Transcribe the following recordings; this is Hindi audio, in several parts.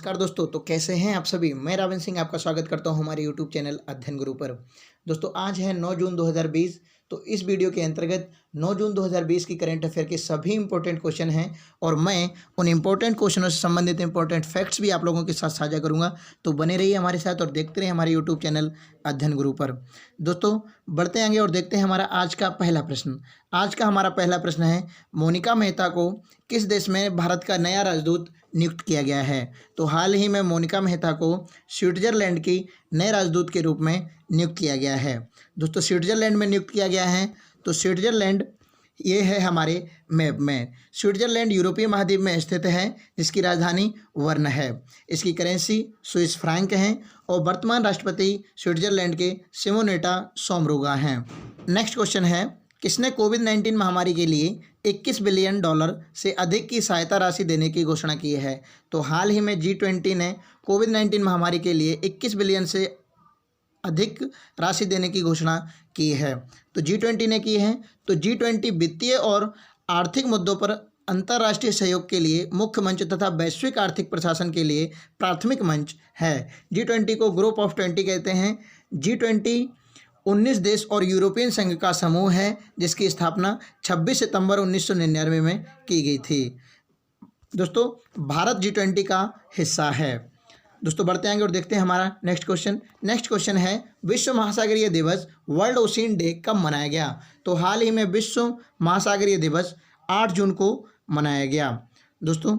नमस्कार दोस्तों। तो कैसे हैं आप सभी। मैं राविन सिंह आपका स्वागत करता हूं हमारे यूट्यूब चैनल अध्ययन गुरु पर। दोस्तों आज है 9 जून 2020। तो इस वीडियो के अंतर्गत 9 जून 2020 की करंट अफेयर के सभी इंपॉर्टेंट क्वेश्चन हैं और मैं उन इंपॉर्टेंट क्वेश्चनों से संबंधित इंपॉर्टेंट फैक्ट्स भी आप लोगों के साथ साझा करूंगा। तो बने रहिए हमारे साथ और देखते रहिए हमारे यूट्यूब चैनल अध्ययन गुरु पर। दोस्तों बढ़ते आगे और देखते हैं हमारा आज का पहला प्रश्न। आज का हमारा पहला प्रश्न है, मोनिका मेहता को किस देश में भारत का नया राजदूत नियुक्त किया गया है। तो हाल ही में मोनिका मेहता को स्विट्जरलैंड की नए राजदूत के रूप में नियुक्त किया गया है। दोस्तों स्विट्जरलैंड में नियुक्त किया गया है। तो स्विट्जरलैंड ये है हमारे मैप में। स्विट्जरलैंड यूरोपीय महाद्वीप में स्थित है, जिसकी राजधानी बर्न है। इसकी करेंसी स्विस फ्रैंक है और वर्तमान राष्ट्रपति स्विट्जरलैंड के सिमोनेटा सोमरुगा हैं। नेक्स्ट क्वेश्चन है, किसने कोविड-19 महामारी के लिए 21 बिलियन डॉलर से अधिक की सहायता राशि देने की घोषणा की है। तो हाल ही में G20 ने कोविड-19 महामारी के लिए 21 बिलियन से अधिक राशि देने की घोषणा की है। तो G20 ने की है। तो G20 वित्तीय और आर्थिक मुद्दों पर अंतर्राष्ट्रीय सहयोग के लिए मुख्य मंच तथा वैश्विक आर्थिक प्रशासन के लिए प्राथमिक मंच है। G20 को ग्रुप ऑफ 20 कहते हैं। G20 19 देश और यूरोपियन संघ का समूह है, जिसकी स्थापना 26 सितंबर 1999 में की गई थी। दोस्तों भारत G20 का हिस्सा है। दोस्तों बढ़ते आएंगे और देखते हैं हमारा नेक्स्ट क्वेश्चन। नेक्स्ट क्वेश्चन है, विश्व महासागरीय दिवस वर्ल्ड ओशियन डे कब मनाया गया। तो हाल ही में विश्व महासागरीय दिवस 8 जून को मनाया गया। दोस्तों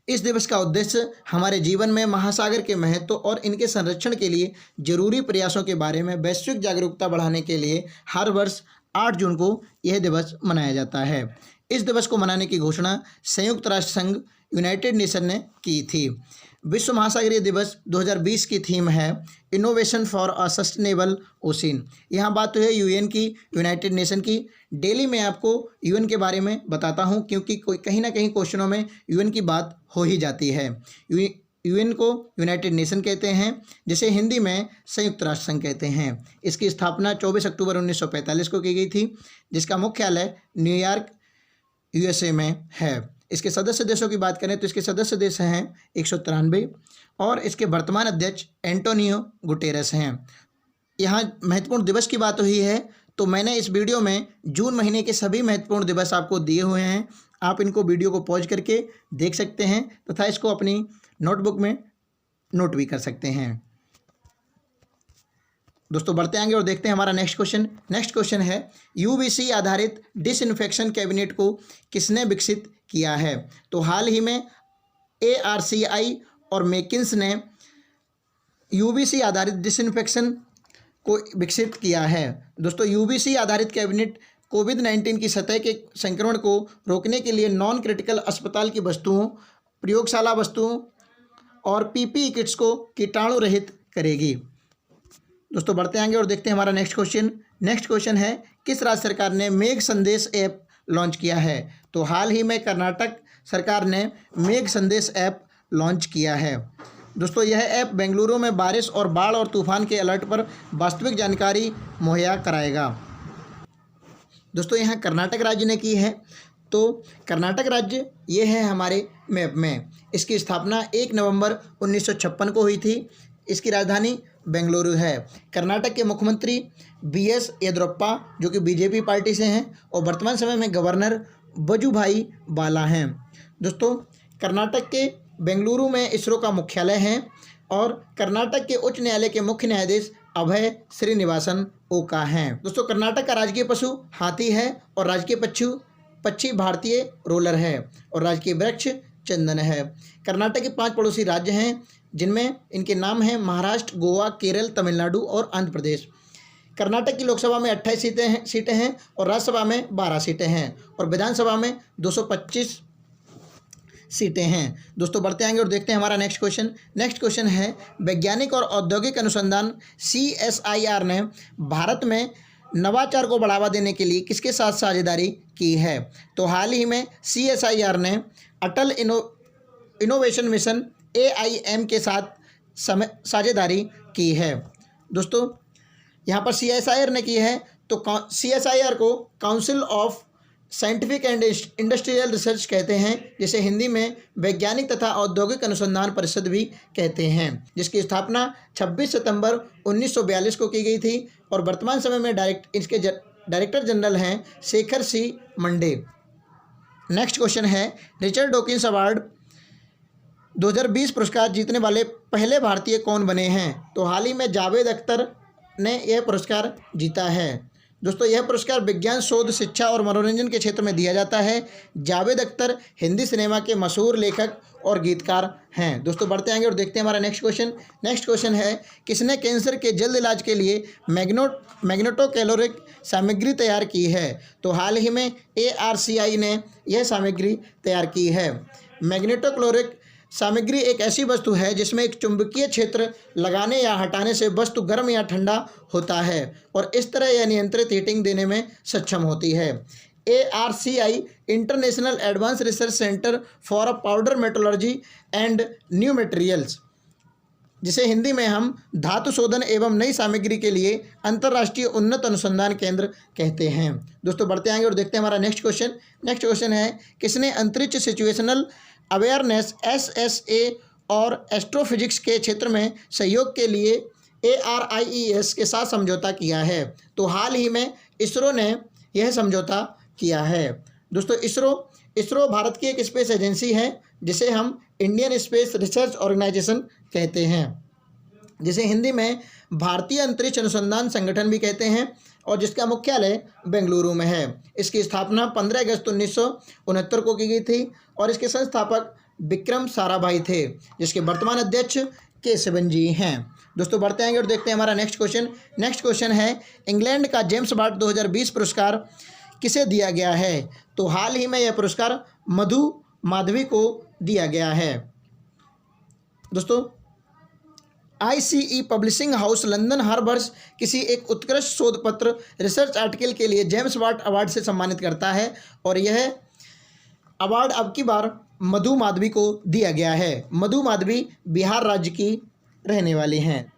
इस दिवस का उद्देश्य हमारे जीवन में महासागर के महत्व और इनके संरक्षण के लिए जरूरी प्रयासों के बारे में वैश्विक जागरूकता बढ़ाने के लिए हर वर्ष 8 जून को यह दिवस मनाया जाता है। इस दिवस को मनाने की घोषणा संयुक्त राष्ट्र संघ यूनाइटेड नेशन ने की थी। विश्व महासागरीय दिवस 2020 की थीम है innovation for a sustainable ocean. यहाँ बात तो है यूएन की, यूनाइटेड नेशन की। डेली मैं आपको यूएन के बारे में बताता हूँ, क्योंकि कोई कहीं ना कहीं क्वेश्चनों में यूएन की बात हो ही जाती है। यूएन को यूनाइटेड नेशन कहते हैं, जिसे हिंदी में संयुक्त राष्ट्र संघ कहते हैं। इसकी स्थापना 24 अक्टूबर 1945 को की गई थी, जिसका मुख्यालय न्यूयॉर्क USA में है। इसके सदस्य देशों की बात करें तो इसके सदस्य देश हैं 193 और इसके वर्तमान अध्यक्ष एंटोनियो गुटेरेस हैं। यहाँ महत्वपूर्ण दिवस की बात हुई है, तो मैंने इस वीडियो में जून महीने के सभी महत्वपूर्ण दिवस आपको दिए हुए हैं। आप इनको वीडियो को पॉज करके देख सकते हैं तथा इसको अपनी नोटबुक में नोट भी कर सकते हैं। दोस्तों बढ़ते आएंगे और देखते हैं हमारा नेक्स्ट क्वेश्चन। नेक्स्ट क्वेश्चन है, UVC आधारित डिसइंफेक्शन कैबिनेट को किसने विकसित किया है। तो हाल ही में ARCI और मेकिन्स ने UVC आधारित डिसइंफेक्शन को विकसित किया है। दोस्तों UVC आधारित कैबिनेट कोविड-19 की सतह के संक्रमण को रोकने के लिए नॉन क्रिटिकल अस्पताल की वस्तुओं, प्रयोगशाला वस्तुओं और PPE किट्स को कीटाणु रहित करेगी। दोस्तों बढ़ते आएंगे और देखते हैं हमारा नेक्स्ट क्वेश्चन। नेक्स्ट क्वेश्चन है, किस राज्य सरकार ने मेघ संदेश ऐप लॉन्च किया है। तो हाल ही में कर्नाटक सरकार ने मेघ संदेश ऐप लॉन्च किया है। दोस्तों यह ऐप बेंगलुरु में बारिश और बाढ़ और तूफान के अलर्ट पर वास्तविक जानकारी मुहैया कराएगा। दोस्तों यहाँ कर्नाटक राज्य ने की है। तो कर्नाटक राज्य ये है हमारे मैप में। इसकी स्थापना 1 नवंबर 1956 को हुई थी। इसकी राजधानी बेंगलुरु है। कर्नाटक के मुख्यमंत्री BS येदियुरप्पा, जो कि BJP पार्टी से हैं, और वर्तमान समय में गवर्नर वजुभाई वाला हैं। दोस्तों कर्नाटक के बेंगलुरु में इसरो का मुख्यालय है और कर्नाटक के उच्च न्यायालय के मुख्य न्यायाधीश अभय श्रीनिवासन ओका हैं। दोस्तों कर्नाटक का राजकीय पशु हाथी है और राजकीय पक्षी भारतीय रोलर है और राजकीय वृक्ष चंदन है। कर्नाटक के 5 पड़ोसी राज्य हैं, जिनमें इनके नाम हैं महाराष्ट्र, गोवा, केरल, तमिलनाडु और आंध्र प्रदेश। कर्नाटक की लोकसभा में 28 सीटें हैं और राज्यसभा में 12 सीटें हैं और विधानसभा में 225 सीटें हैं। दोस्तों बढ़ते आएंगे और देखते हैं हमारा नेक्स्ट क्वेश्चन। नेक्स्ट क्वेश्चन है, वैज्ञानिक और औद्योगिक अनुसंधान CSIR ने भारत में नवाचार को बढ़ावा देने के लिए किसके साथ साझेदारी की है। तो हाल ही में CSIR ने अटल इनोवेशन मिशन AIM के साथ साझेदारी की है। दोस्तों यहाँ पर CSIR ने की है। तो CSIR को council of scientific and industrial research कहते हैं, जिसे हिंदी में वैज्ञानिक तथा औद्योगिक अनुसंधान परिषद भी कहते हैं, जिसकी स्थापना 26 सितंबर 1942 को की गई थी और वर्तमान समय में इसके डायरेक्टर जनरल हैं शेखर सी मंडे। नेक्स्ट क्वेश्चन है, रिचर्ड डॉकिंस अवार्ड 2020 पुरस्कार जीतने वाले पहले भारतीय कौन बने हैं? तो हाल ही में जावेद अख्तर ने यह पुरस्कार जीता है। दोस्तों, यह पुरस्कार विज्ञान, शोध, शिक्षा और मनोरंजन के क्षेत्र में दिया जाता है। जावेद अख्तर हिंदी सिनेमा के मशहूर लेखक और गीतकार हैं। दोस्तों, बढ़ते आएंगे और देखते हैं हमारा नेक्स्ट क्वेश्चन। नेक्स्ट क्वेश्चन है, किसने कैंसर के जल्द इलाज के लिए मैग्नेटोकैलोरिक सामग्री तैयार की है? तो हाल ही में ARCI ने यह सामग्री तैयार की है। मैग्नेटोकैलोरिक सामग्री एक ऐसी वस्तु है जिसमें एक चुंबकीय क्षेत्र लगाने या हटाने से वस्तु गर्म या ठंडा होता है और इस तरह यह नियंत्रित हीटिंग देने में सक्षम होती है। ARCI international advance research centre for powder metallurgy and new materials, जिसे हिंदी में हम धातु शोधन एवं नई सामग्री के लिए अंतर्राष्ट्रीय उन्नत अनुसंधान केंद्र कहते हैं। दोस्तों, बढ़ते आएंगे और देखते हैं हमारा नेक्स्ट क्वेश्चन। नेक्स्ट क्वेश्चन है, किसने अंतरिक्ष सिचुएशनल अवेयरनेस SSA और एस्ट्रोफिजिक्स के क्षेत्र में सहयोग के लिए ARIES के साथ समझौता किया है? तो हाल ही में इसरो ने यह समझौता किया है। दोस्तों, इसरो भारत की एक स्पेस एजेंसी है जिसे हम इंडियन स्पेस रिसर्च ऑर्गेनाइजेशन कहते हैं, जिसे हिंदी में भारतीय अंतरिक्ष अनुसंधान संगठन भी कहते हैं और जिसका मुख्यालय बेंगलुरु में है। इसकी स्थापना 15 अगस्त 1969 को की गई थी और इसके संस्थापक विक्रम साराभाई थे, जिसके वर्तमान अध्यक्ष K7 जी हैं। दोस्तों, बढ़ते आएंगे और देखते हैं हमारा नेक्स्ट क्वेश्चन। नेक्स्ट क्वेश्चन है, इंग्लैंड का जेम्स वाट 2020 पुरस्कार किसे दिया गया है? तो हाल ही में यह पुरस्कार मधु माधवी को दिया गया है। दोस्तों, ICE पब्लिशिंग हाउस लंदन हर वर्ष किसी एक उत्कृष्ट शोध पत्र रिसर्च आर्टिकल के लिए जेम्स वाट अवार्ड से सम्मानित करता है और यह अवार्ड अब की बार मधु माधवी को दिया गया है। मधु माधवी बिहार राज्य की रहने वाली हैं।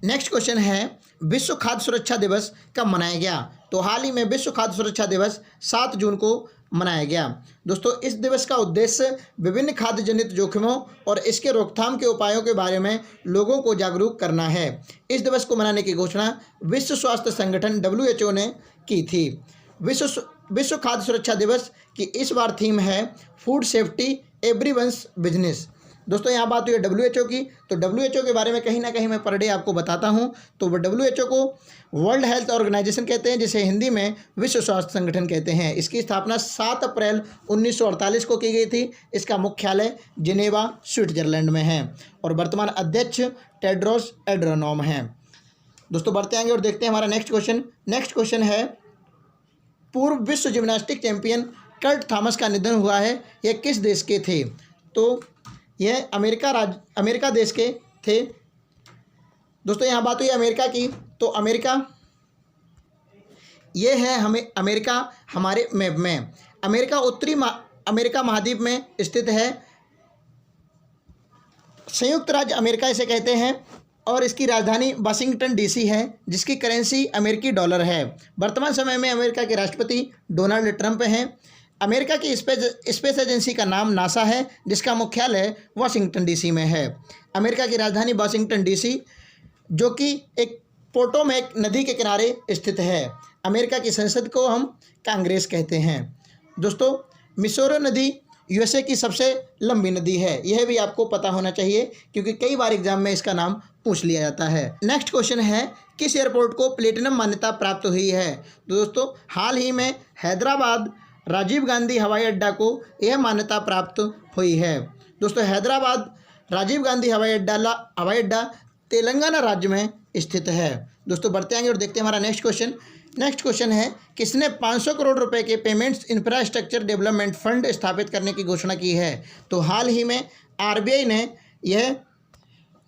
नेक्स्ट क्वेश्चन है, विश्व खाद्य सुरक्षा दिवस कब मनाया गया? तो हाल ही में विश्व खाद्य सुरक्षा दिवस 7 जून को मनाया गया। दोस्तों, इस दिवस का उद्देश्य विभिन्न खाद्य जनित जोखिमों और इसके रोकथाम के उपायों के बारे में लोगों को जागरूक करना है। इस दिवस को मनाने की घोषणा विश्व स्वास्थ्य संगठन WHO ने की थी। विश्व खाद्य सुरक्षा दिवस की इस बार थीम है फूड सेफ्टी एवरीवन्स बिजनेस। दोस्तों, यहाँ बात हुई है WHO की, तो WHO के बारे में कहीं ना कहीं मैं पर डे आपको बताता हूँ। तो WHO को वर्ल्ड हेल्थ ऑर्गेनाइजेशन कहते हैं, जिसे हिंदी में विश्व स्वास्थ्य संगठन कहते हैं। इसकी स्थापना 7 अप्रैल 1948 को की गई थी। इसका मुख्यालय जिनेवा, स्विट्जरलैंड में है और वर्तमान अध्यक्ष टेड्रोस एड्रोनॉम हैं। दोस्तों, बढ़ते आएंगे और देखते हैं हमारा नेक्स्ट क्वेश्चन। नेक्स्ट क्वेश्चन है, पूर्व विश्व जिम्नास्टिक चैंपियन कर्ट थॉमस का निधन हुआ है, यह किस देश के थे? तो यह अमेरिका देश के थे। दोस्तों, यहाँ बात हुई अमेरिका की, तो अमेरिका ये है हमें अमेरिका हमारे मैप में। अमेरिका उत्तरी अमेरिका महाद्वीप में स्थित है। संयुक्त राज्य अमेरिका इसे कहते हैं और इसकी राजधानी वाशिंगटन DC है, जिसकी करेंसी अमेरिकी डॉलर है। वर्तमान समय में अमेरिका के राष्ट्रपति डोनाल्ड ट्रंप हैं। अमेरिका की स्पेस एजेंसी का नाम नासा है, जिसका मुख्यालय वाशिंगटन DC में है। अमेरिका की राजधानी वाशिंगटन DC, जो कि एक पोटोमैक नदी के किनारे स्थित है। अमेरिका की संसद को हम कांग्रेस कहते हैं। दोस्तों, मिसोरी नदी USA की सबसे लंबी नदी है, यह भी आपको पता होना चाहिए क्योंकि कई बार एग्जाम में इसका नाम पूछ लिया जाता है। नेक्स्ट क्वेश्चन है, किस एयरपोर्ट को प्लेटिनम मान्यता प्राप्त हुई है? तो दोस्तों, हाल ही में हैदराबाद राजीव गांधी हवाई अड्डा को यह मान्यता प्राप्त हुई है। दोस्तों, हैदराबाद राजीव गांधी हवाई अड्डा तेलंगाना राज्य में स्थित है। दोस्तों, बढ़ते आएंगे और देखते हैं हमारा नेक्स्ट क्वेश्चन। नेक्स्ट क्वेश्चन है, किसने 500 करोड़ रुपए के पेमेंट्स इंफ्रास्ट्रक्चर डेवलपमेंट फंड स्थापित करने की घोषणा की है? तो हाल ही में RBI ने यह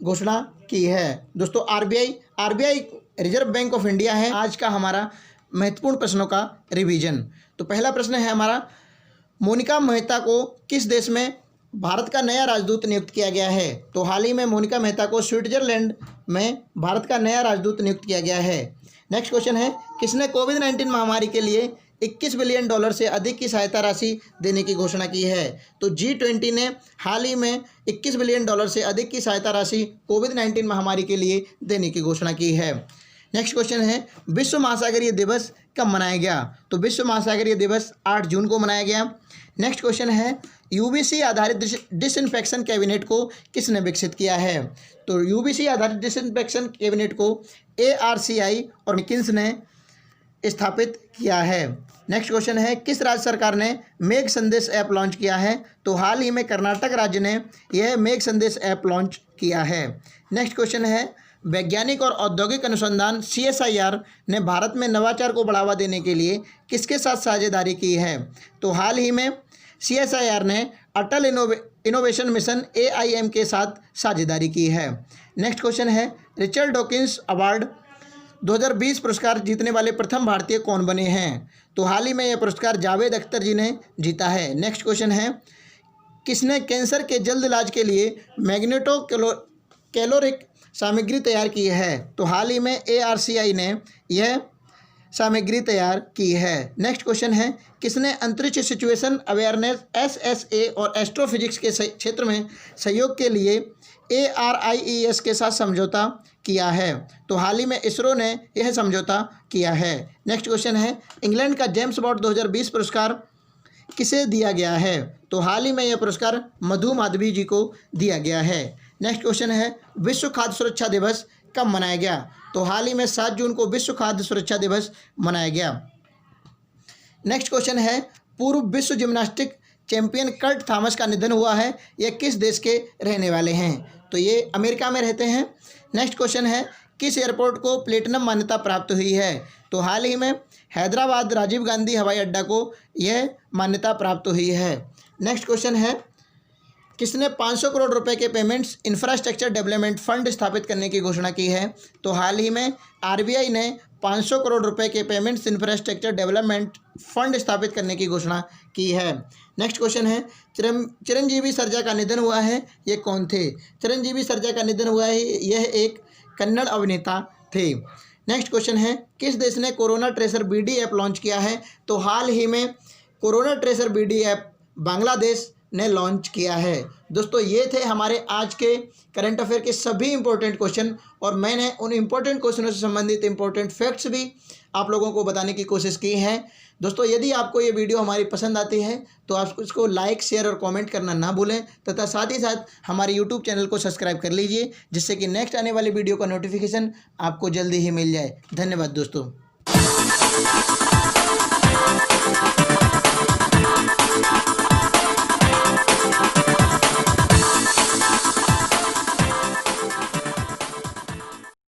घोषणा की है। दोस्तों, RBI reserve bank of India है। आज का हमारा महत्वपूर्ण प्रश्नों का रिवीजन। तो पहला प्रश्न है हमारा, मोनिका मेहता को किस देश में भारत का नया राजदूत नियुक्त किया गया है? तो हाल ही में मोनिका मेहता को स्विट्जरलैंड में भारत का नया राजदूत नियुक्त किया गया है। नेक्स्ट क्वेश्चन है, किसने कोविड-19 महामारी के लिए $21 बिलियन से अधिक की सहायता राशि देने की घोषणा की है। तो G20 ने हाल ही में $21 बिलियन से अधिक की सहायता राशि कोविड-19 महामारी के लिए देने की घोषणा की है। नेक्स्ट क्वेश्चन है, विश्व महासागरीय दिवस कब मनाया गया? तो विश्व महासागरीय दिवस 8 जून को मनाया गया। नेक्स्ट क्वेश्चन है, यूवीसी आधारित डिसइंफेक्शन कैबिनेट को किसने विकसित किया है? तो यूवीसी आधारित डिसइंफेक्शन कैबिनेट को ARCI और मिकिन्स ने स्थापित किया है। नेक्स्ट क्वेश्चन है, किस राज्य सरकार ने मेघ संदेश ऐप लॉन्च किया है? तो हाल ही में कर्नाटक राज्य ने यह मेघ संदेश ऐप लॉन्च किया है। नेक्स्ट क्वेश्चन है, वैज्ञानिक और औद्योगिक अनुसंधान CSIR ने भारत में नवाचार को बढ़ावा देने के लिए किसके साथ साझेदारी की है? तो हाल ही में CSIR ने अटल इनोवेशन मिशन AIM के साथ साझेदारी की है। नेक्स्ट क्वेश्चन है, रिचर्ड डॉकिंस अवार्ड 2020 पुरस्कार जीतने वाले प्रथम भारतीय कौन बने हैं? तो हाल ही में यह पुरस्कार जावेद अख्तर जी ने जीता है। नेक्स्ट क्वेश्चन है, किसने कैंसर के जल्द इलाज के लिए मैग्नेटो कैलोरिक सामग्री तैयार की है? तो हाल ही में ARCI ने यह सामग्री तैयार की है। नेक्स्ट क्वेश्चन है, किसने अंतरिक्ष सिचुएशन अवेयरनेस SSA और एस्ट्रोफिजिक्स के क्षेत्र में सहयोग के लिए ARIES के साथ समझौता किया है? तो हाल ही में इसरो ने यह समझौता किया है। नेक्स्ट क्वेश्चन है, इंग्लैंड का जेम्स बॉन्ड 2020 पुरस्कार किसे दिया गया है? तो हाल ही में यह पुरस्कार मधु माधवी जी को दिया गया है। नेक्स्ट क्वेश्चन है, विश्व खाद्य सुरक्षा दिवस कब मनाया गया? तो हाल ही में 7 जून को विश्व खाद्य सुरक्षा दिवस मनाया गया। नेक्स्ट क्वेश्चन है, पूर्व विश्व जिम्नास्टिक चैंपियन कर्ट थॉमस का निधन हुआ है, यह किस देश के रहने वाले हैं? तो ये अमेरिका में रहते हैं। नेक्स्ट क्वेश्चन है, किस एयरपोर्ट को प्लेटिनम मान्यता प्राप्त हुई है? तो हाल ही में हैदराबाद राजीव गांधी हवाई अड्डा को यह मान्यता प्राप्त हुई है। नेक्स्ट क्वेश्चन है, किसने 500 करोड़ रुपए के पेमेंट्स इंफ्रास्ट्रक्चर डेवलपमेंट फंड स्थापित करने की घोषणा की है? तो हाल ही में RBI ने 500 करोड़ रुपए के पेमेंट्स इंफ्रास्ट्रक्चर डेवलपमेंट फंड स्थापित करने की घोषणा की है। नेक्स्ट क्वेश्चन है, चिरंजीवी सर्जा का निधन हुआ है, ये कौन थे? चिरंजीवी सर्जा का निधन हुआ है, यह एक कन्नड़ अभिनेता थे। नेक्स्ट क्वेश्चन है, किस देश ने corona tracer BD app launch किया है? तो हाल ही में corona tracer BD app Bangladesh ने लॉन्च किया है। दोस्तों, ये थे हमारे आज के करंट अफेयर के सभी इंपॉर्टेंट क्वेश्चन और मैंने उन इंपॉर्टेंट क्वेश्चनों से संबंधित इंपॉर्टेंट फैक्ट्स भी आप लोगों को बताने की कोशिश की है। दोस्तों, यदि आपको ये वीडियो हमारी पसंद आती है तो आप इसको लाइक, शेयर और कमेंट करना ना भूलें तथा साथ ही साथ हमारे यूट्यूब चैनल को सब्सक्राइब कर लीजिए, जिससे कि नेक्स्ट आने वाली वीडियो का नोटिफिकेशन आपको जल्दी ही मिल जाए। धन्यवाद दोस्तों।